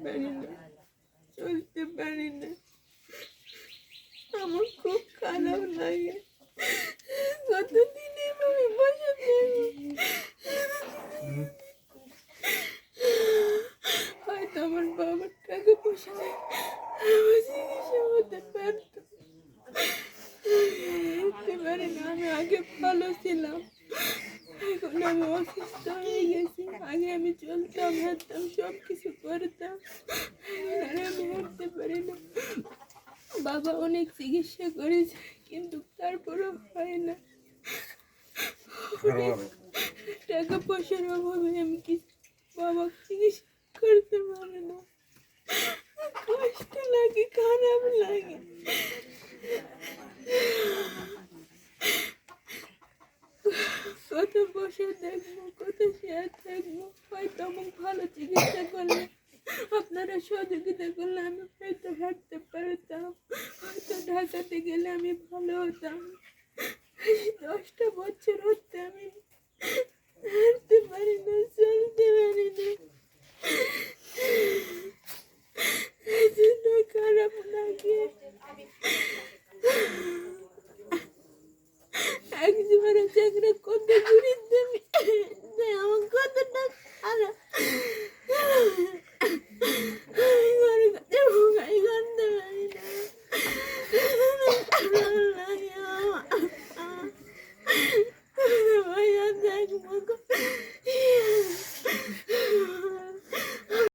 পারি না, চলতে পারি না। আমার খুব খারাপ লাগে। কতদিন এভাবে বসে হয়তো আমার বাবার টাকা পয়সা নেই, আমার চিকিৎসা হতে পারতো। উঠতে পারি না। আমি আগে ভালো ছিলাম, এখন আমি অসুস্থ হয়ে গেছি। আগে আমি চলতাম, হাঁটতাম, সব কিছু করতাম, এখন আর আমি হাঁটতে পারি না। বাবা অনেক চিকিৎসা করেছে, কিন্তু তারপরেও হয় না। অনেক টাকা পয়সার অভাবে আমি বাবা চিকিৎসা করতে পারি না। কষ্ট লাগে, খারাপ লাগে। কত বসে দেখবো, কত শেয়ার থাকবো। হয়তো আমাকে ভালো চিকিৎসা করলে, আপনারা সহযোগিতা করলে আমি হয়তো হাঁটতে পারতাম। হয়তো ঢাকাতে গেলে আমি